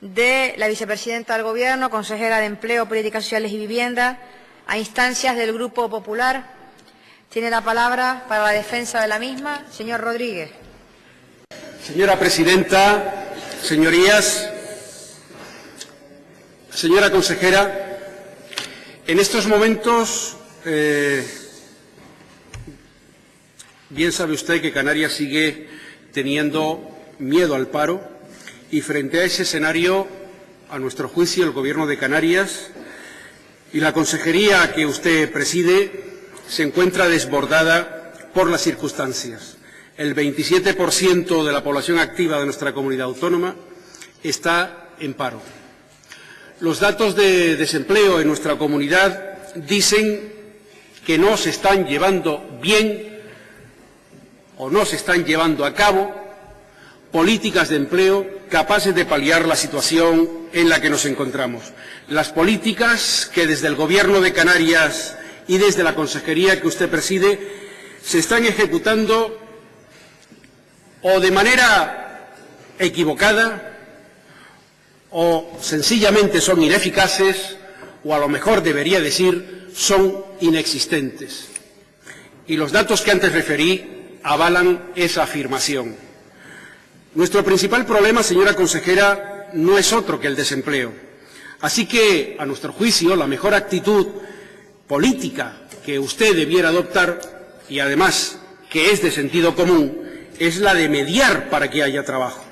de la Vicepresidenta del Gobierno, consejera de Empleo, Políticas Sociales y Vivienda, a instancias del Grupo Popular. Tiene la palabra para la defensa de la misma, señor Rodríguez. Señora Presidenta, señorías, señora consejera, en estos momentos, bien sabe usted que Canarias sigue teniendo miedo al paro y frente a ese escenario, a nuestro juicio, el Gobierno de Canarias y la consejería que usted preside se encuentra desbordada por las circunstancias. El 27% de la población activa de nuestra comunidad autónoma está en paro. Los datos de desempleo en nuestra comunidad dicen que no se están llevando bien o no se están llevando a cabo políticas de empleo capaces de paliar la situación en la que nos encontramos. Las políticas que desde el Gobierno de Canarias y desde la consejería que usted preside se están ejecutando o de manera equivocada o sencillamente son ineficaces o a lo mejor debería decir son inexistentes. Y los datos que antes referí avalan esa afirmación. Nuestro principal problema, señora consejera, no es otro que el desempleo. Así que, a nuestro juicio, la mejor actitud política que usted debiera adoptar, y además que es de sentido común, es la de mediar para que haya trabajo.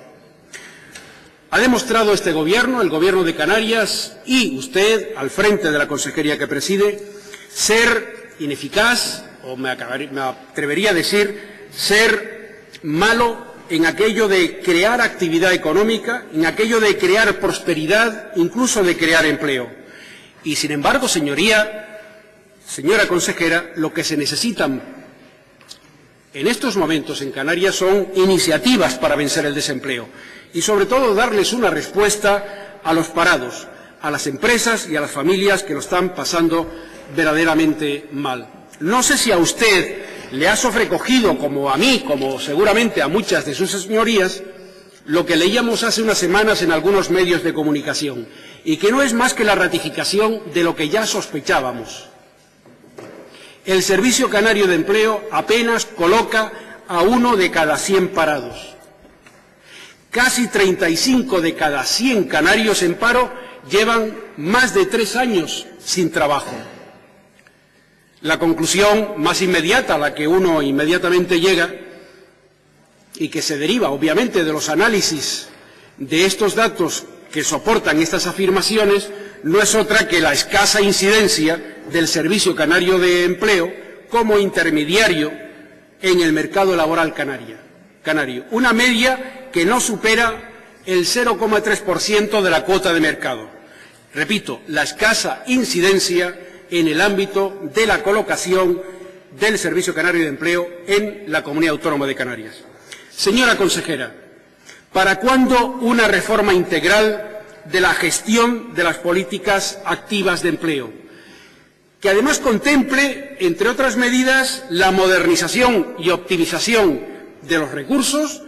Ha demostrado este Gobierno, el Gobierno de Canarias y usted, al frente de la consejería que preside, ser ineficaz, o me atrevería a decir, ser malo en aquello de crear actividad económica, en aquello de crear prosperidad, incluso de crear empleo. Y, sin embargo, señora consejera, lo que se necesitan en estos momentos en Canarias son iniciativas para vencer el desempleo y, sobre todo, darles una respuesta a los parados, a las empresas y a las familias que lo están pasando verdaderamente mal. No sé si a usted le ha sobrecogido, como a mí, como seguramente a muchas de sus señorías, lo que leíamos hace unas semanas en algunos medios de comunicación, y que no es más que la ratificación de lo que ya sospechábamos. El Servicio Canario de Empleo apenas coloca a 1 de cada 100 parados. Casi 35 de cada 100 canarios en paro llevan más de 3 años sin trabajo. La conclusión más inmediata a la que uno inmediatamente llega y que se deriva obviamente de los análisis de estos datos que soportan estas afirmaciones no es otra que la escasa incidencia del Servicio Canario de Empleo como intermediario en el mercado laboral canario, una media que no supera el 0,3% de la cuota de mercado. Repito, la escasa incidencia en el ámbito de la colocación del Servicio Canario de Empleo en la Comunidad Autónoma de Canarias. Señora consejera, ¿para cuándo una reforma integral de la gestión de las políticas activas de empleo, que además contemple, entre otras medidas, la modernización y optimización de los recursos,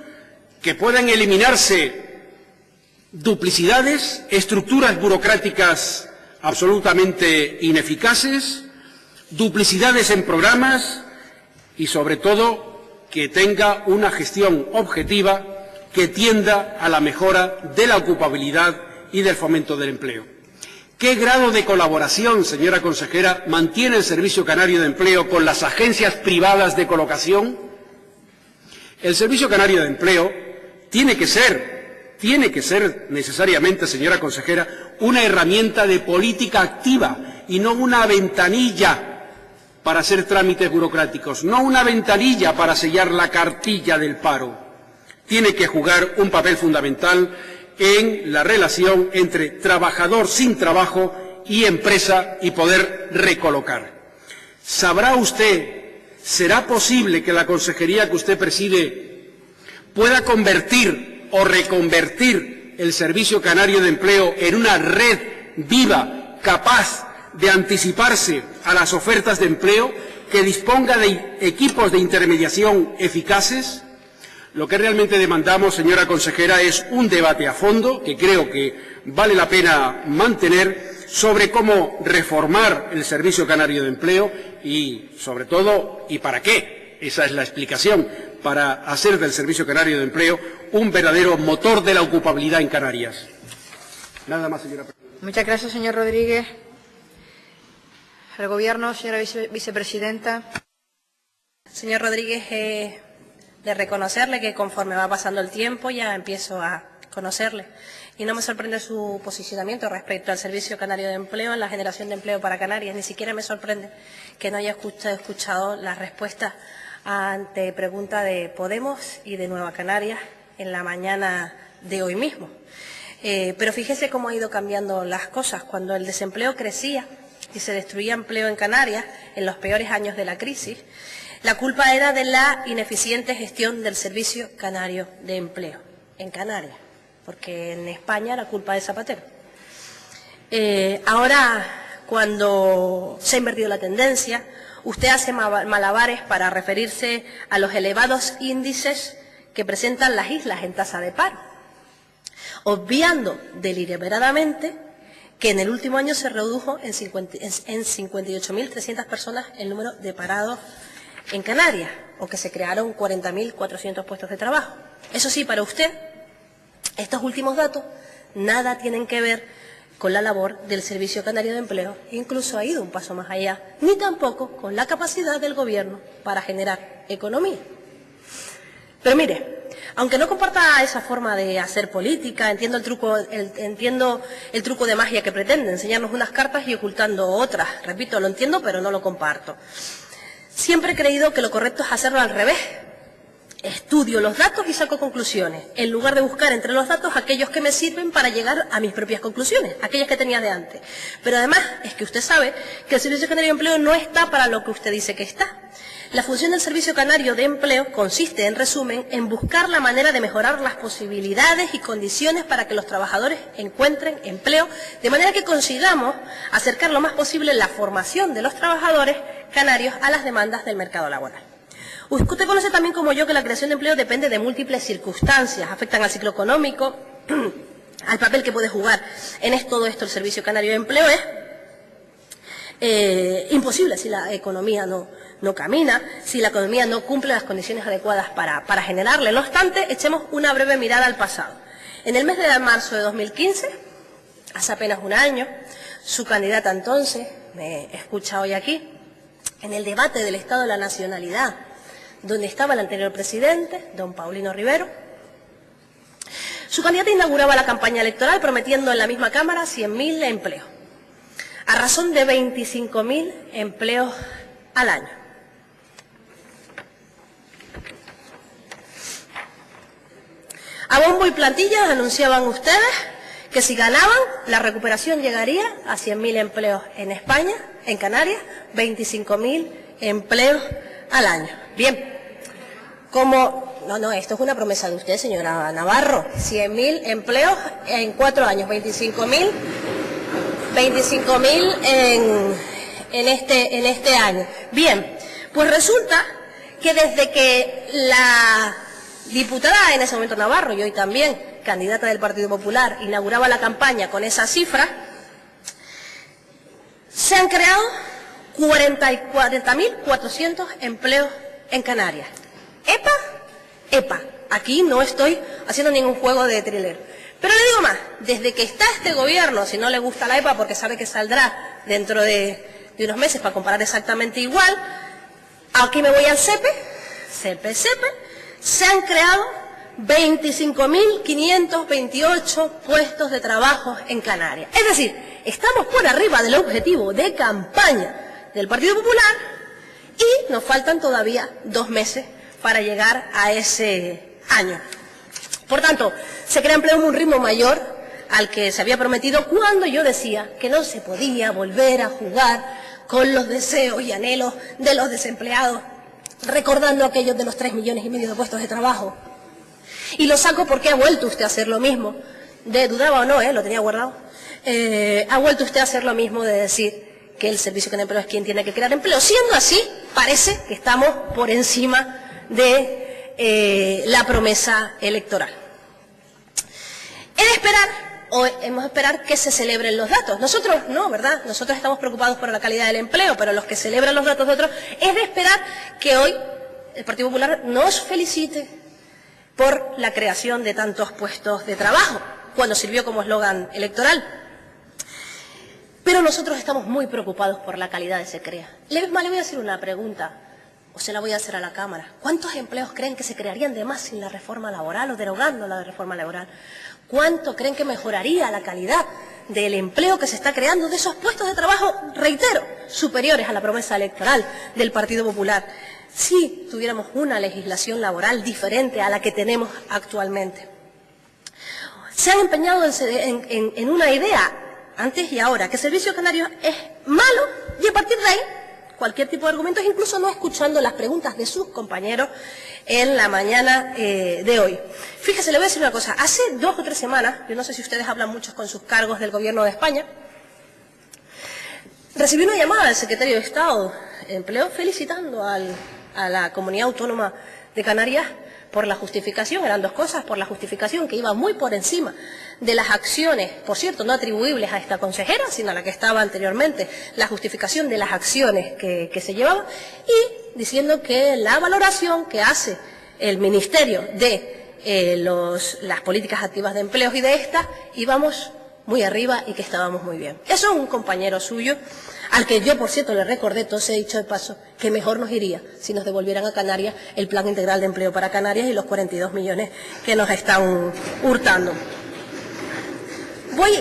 que puedan eliminarse duplicidades, estructuras burocráticas absolutamente ineficaces, duplicidades en programas y, sobre todo, que tenga una gestión objetiva que tienda a la mejora de la ocupabilidad y del fomento del empleo? ¿Qué grado de colaboración, señora consejera, mantiene el Servicio Canario de Empleo con las agencias privadas de colocación? El Servicio Canario de Empleo tiene que ser necesariamente, señora consejera, una herramienta de política activa y no una ventanilla para hacer trámites burocráticos, no una ventanilla para sellar la cartilla del paro. Tiene que jugar un papel fundamental en la relación entre trabajador sin trabajo y empresa y poder recolocar. ¿Sabrá usted, será posible que la consejería que usted preside pueda convertir o reconvertir el Servicio Canario de Empleo en una red viva, capaz de anticiparse a las ofertas de empleo, que disponga de equipos de intermediación eficaces? Lo que realmente demandamos, señora consejera, es un debate a fondo, que creo que vale la pena mantener, sobre cómo reformar el Servicio Canario de Empleo y, sobre todo, ¿y para qué? Esa es la explicación, para hacer del Servicio Canario de Empleo un verdadero motor de la ocupabilidad en Canarias. Nada más, señora presidenta. Muchas gracias, señor Rodríguez. El Gobierno, señora vicepresidenta. Señor Rodríguez, de reconocerle que conforme va pasando el tiempo ya empiezo a conocerle. Y no me sorprende su posicionamiento respecto al Servicio Canario de Empleo en la generación de empleo para Canarias. Ni siquiera me sorprende que no haya escuchado las respuestas ante pregunta de Podemos y de Nueva Canarias en la mañana de hoy mismo. Pero fíjese cómo ha ido cambiando las cosas. Cuando el desempleo crecía y se destruía empleo en Canarias, en los peores años de la crisis, la culpa era de la ineficiente gestión del Servicio Canario de Empleo en Canarias, porque en España era culpa de Zapatero. Ahora, cuando se ha invertido la tendencia, usted hace malabares para referirse a los elevados índices que presentan las islas en tasa de paro, obviando deliberadamente que en el último año se redujo en 58.300 personas el número de parados en Canarias, o que se crearon 40.400 puestos de trabajo. Eso sí, para usted, estos últimos datos nada tienen que ver con la labor del Servicio Canario de Empleo, incluso ha ido un paso más allá, ni tampoco con la capacidad del Gobierno para generar economía. Pero mire, aunque no comparta esa forma de hacer política, entiendo el truco de magia que pretende, enseñarnos unas cartas y ocultando otras. Repito, lo entiendo, pero no lo comparto. Siempre he creído que lo correcto es hacerlo al revés. Estudio los datos y saco conclusiones, en lugar de buscar entre los datos aquellos que me sirven para llegar a mis propias conclusiones, aquellas que tenía de antes. Pero además, es que usted sabe que el Servicio Canario de Empleo no está para lo que usted dice que está. La función del Servicio Canario de Empleo consiste, en resumen, en buscar la manera de mejorar las posibilidades y condiciones para que los trabajadores encuentren empleo, de manera que consigamos acercar lo más posible la formación de los trabajadores canarios a las demandas del mercado laboral. Usted conoce también como yo que la creación de empleo depende de múltiples circunstancias, afectan al ciclo económico, al papel que puede jugar en todo esto el Servicio Canario de Empleo es imposible si la economía no camina, si la economía no cumple las condiciones adecuadas para generarle. No obstante, echemos una breve mirada al pasado. En el mes de marzo de 2015, hace apenas un año, su candidata entonces, me escucha hoy aquí, en el debate del Estado de la Nacionalidad, donde estaba el anterior presidente, don Paulino Rivero, su candidata inauguraba la campaña electoral prometiendo en la misma Cámara 100.000 empleos, a razón de 25.000 empleos al año. A bombo y platillas anunciaban ustedes que si ganaban, la recuperación llegaría a 100.000 empleos en España, en Canarias, 25.000 empleos al año. Bien, esto es una promesa de usted, señora Navarro, 100.000 empleos en 4 años, 25.000 en este año. Bien, pues resulta que desde que la diputada en ese momento Navarro, y hoy también candidata del Partido Popular, inauguraba la campaña con esa cifra, se han creado 40.400 empleos en Canarias. ¡Epa! Aquí no estoy haciendo ningún juego de thriller. Pero le digo más, desde que está este gobierno, si no le gusta la EPA porque sabe que saldrá dentro de unos meses para comparar exactamente igual, aquí me voy al CEPE, se han creado 25.528 puestos de trabajo en Canarias. Es decir, estamos por arriba del objetivo de campaña del Partido Popular y nos faltan todavía 2 meses para llegar a ese año. Por tanto, se crea empleo en un ritmo mayor al que se había prometido cuando yo decía que no se podía volver a jugar con los deseos y anhelos de los desempleados, recordando aquellos de los 3,5 millones de puestos de trabajo. Y lo saco porque ha vuelto usted a hacer lo mismo, dudaba o no, lo tenía guardado, ha vuelto usted a hacer lo mismo de decir que el Servicio Canario de Empleo es quien tiene que crear empleo. Siendo así, parece que estamos por encima de la promesa electoral. He de esperar, o hemos de esperar que se celebren los datos. Nosotros no, ¿verdad? Nosotros estamos preocupados por la calidad del empleo, pero los que celebran los datos de otros, es de esperar que hoy el Partido Popular nos felicite por la creación de tantos puestos de trabajo, cuando sirvió como eslogan electoral. Pero nosotros estamos muy preocupados por la calidad de ese CREA. Le voy a hacer una pregunta, o se la voy a hacer a la Cámara. ¿Cuántos empleos creen que se crearían de más sin la reforma laboral o derogando la reforma laboral? ¿Cuánto creen que mejoraría la calidad del empleo que se está creando de esos puestos de trabajo, reitero, superiores a la promesa electoral del Partido Popular, si tuviéramos una legislación laboral diferente a la que tenemos actualmente? Se han empeñado en una idea, antes y ahora, que Servicio Canario es malo, y a partir de ahí, cualquier tipo de argumentos, incluso no escuchando las preguntas de sus compañeros en la mañana de hoy. Fíjese, le voy a decir una cosa. Hace 2 o 3 semanas, yo no sé si ustedes hablan mucho con sus cargos del Gobierno de España, recibí una llamada del Secretario de Estado de Empleo felicitando a la Comunidad Autónoma de Canarias por la justificación, eran 2 cosas, por la justificación que iba muy por encima de las acciones, por cierto, no atribuibles a esta consejera, sino a la que estaba anteriormente, la justificación de las acciones que se llevaban, y diciendo que la valoración que hace el Ministerio de las políticas activas de empleo y de estas, íbamos muy arriba y que estábamos muy bien. Eso es un compañero suyo, al que yo, por cierto, le recordé, todo se ha dicho de paso, que mejor nos iría si nos devolvieran a Canarias el Plan Integral de Empleo para Canarias y los 42 millones que nos están hurtando.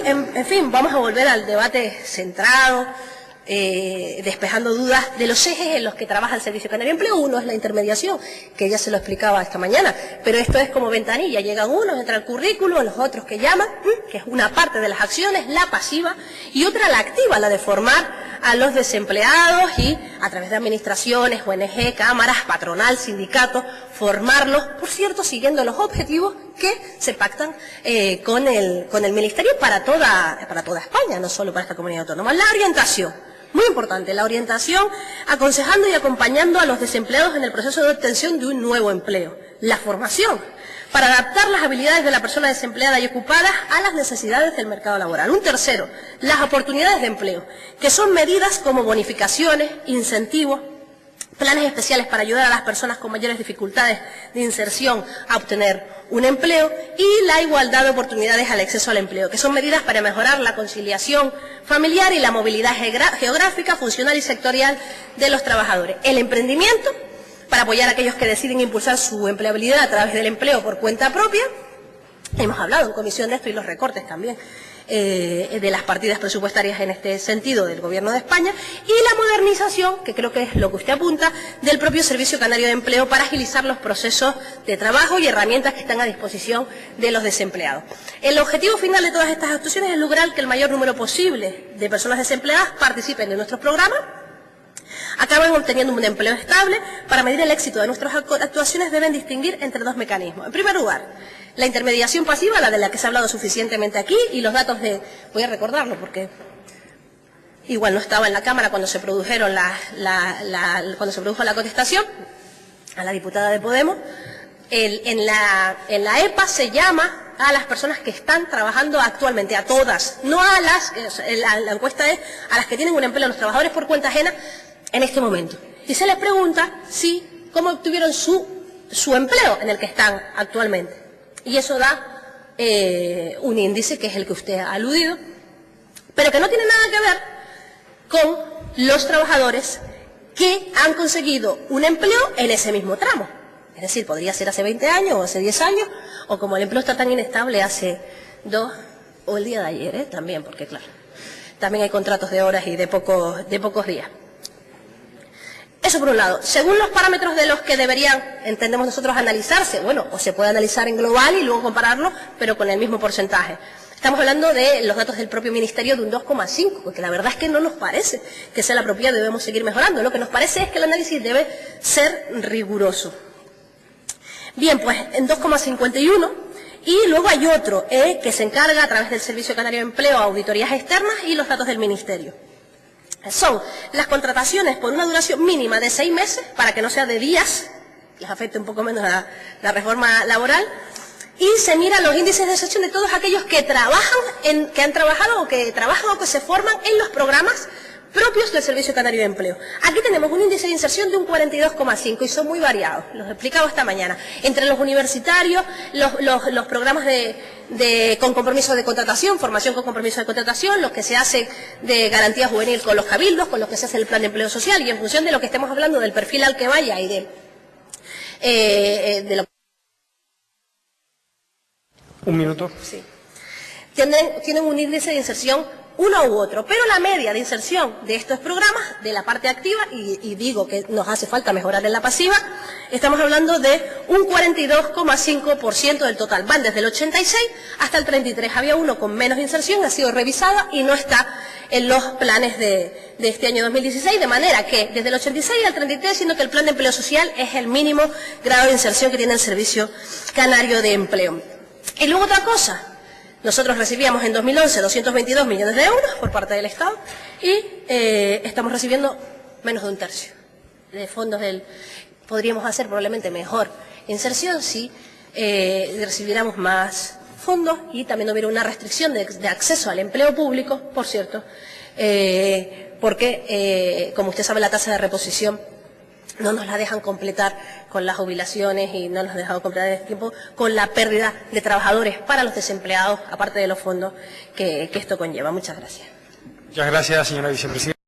En fin, vamos a volver al debate centrado, despejando dudas de los ejes en los que trabaja el Servicio Canario de Empleo. Uno es la intermediación, que ya se lo explicaba esta mañana, pero esto es como ventanilla, llegan unos, entra el currículo, los otros que llaman, que es una parte de las acciones, la pasiva, y otra la activa, la de formar a los desempleados y a través de administraciones, ONG, cámaras, patronal, sindicatos, formarlos, por cierto, siguiendo los objetivos que se pactan con el Ministerio para toda España, no solo para esta comunidad autónoma. La orientación, muy importante, la orientación, aconsejando y acompañando a los desempleados en el proceso de obtención de un nuevo empleo. La formación, para adaptar las habilidades de la persona desempleada y ocupada a las necesidades del mercado laboral. Un tercero, las oportunidades de empleo, que son medidas como bonificaciones, incentivos, planes especiales para ayudar a las personas con mayores dificultades de inserción a obtener un empleo, y la igualdad de oportunidades al acceso al empleo, que son medidas para mejorar la conciliación familiar y la movilidad geográfica, funcional y sectorial de los trabajadores. El emprendimiento, para apoyar a aquellos que deciden impulsar su empleabilidad a través del empleo por cuenta propia. Hemos hablado en comisión de esto, y los recortes también de las partidas presupuestarias en este sentido del Gobierno de España, y la modernización, que creo que es lo que usted apunta, del propio Servicio Canario de Empleo para agilizar los procesos de trabajo y herramientas que están a disposición de los desempleados. El objetivo final de todas estas actuaciones es lograr que el mayor número posible de personas desempleadas participen de nuestros programas, acaban obteniendo un empleo estable. Para medir el éxito de nuestras actuaciones deben distinguir entre 2 mecanismos. En primer lugar, la intermediación pasiva, la de la que se ha hablado suficientemente aquí, y los datos de... Voy a recordarlo porque igual no estaba en la Cámara cuando se produjeron cuando se produjo la contestación a la diputada de Podemos. En la EPA se llama a las personas que están trabajando actualmente, a todas, no a las... La encuesta es a las que tienen un empleo, los trabajadores por cuenta ajena, en este momento. Y se les pregunta cómo obtuvieron su empleo en el que están actualmente. Y eso da un índice, que es el que usted ha aludido, pero que no tiene nada que ver con los trabajadores que han conseguido un empleo en ese mismo tramo. Es decir, podría ser hace 20 años o hace 10 años, o como el empleo está tan inestable, hace 2, o el día de ayer, también, porque claro, también hay contratos de horas y de pocos días. Eso por un lado. Según los parámetros de los que deberían, entendemos nosotros, analizarse, bueno, o se puede analizar en global y luego compararlo, pero con el mismo porcentaje. Estamos hablando de los datos del propio Ministerio de un 2,5, porque la verdad es que no nos parece que sea la apropiado, debemos seguir mejorando. Lo que nos parece es que el análisis debe ser riguroso. Bien, pues en 2,51, y luego hay otro que se encarga a través del Servicio Canario de Empleo a auditorías externas y los datos del Ministerio. Son las contrataciones por una duración mínima de 6 meses, para que no sea de días, les afecte un poco menos la reforma laboral, y se miran los índices de inserción de todos aquellos que que han trabajado o que trabajan o que se forman en los programas propios del Servicio Canario de Empleo. Aquí tenemos un índice de inserción de un 42,5 y son muy variados, los he explicado esta mañana, entre los universitarios, los programas con compromiso de contratación, formación con compromiso de contratación, los que se hace de garantía juvenil con los cabildos, con los que se hace el plan de empleo social, y en función de lo que estemos hablando del perfil al que vaya y de lo que... Un minuto. Sí. Tienen un índice de inserción uno u otro, pero la media de inserción de estos programas, de la parte activa, y digo que nos hace falta mejorar en la pasiva, estamos hablando de un 42,5% del total. Van desde el 86 hasta el 33. Había uno con menos inserción, ha sido revisada y no está en los planes de este año 2016, de manera que desde el 86 al 33, siendo que el plan de empleo social es el mínimo grado de inserción que tiene el Servicio Canario de Empleo. Y luego otra cosa, nosotros recibíamos en 2011 222 millones de euros por parte del Estado y estamos recibiendo menos de un tercio de fondos Podríamos hacer probablemente mejor inserción si recibiéramos más fondos y también hubiera una restricción de acceso al empleo público, por cierto, porque, como usted sabe, la tasa de reposición no nos la dejan completar con las jubilaciones y no nos dejan completar en este tiempo con la pérdida de trabajadores para los desempleados, aparte de los fondos que esto conlleva. Muchas gracias. Muchas gracias, señora vicepresidenta.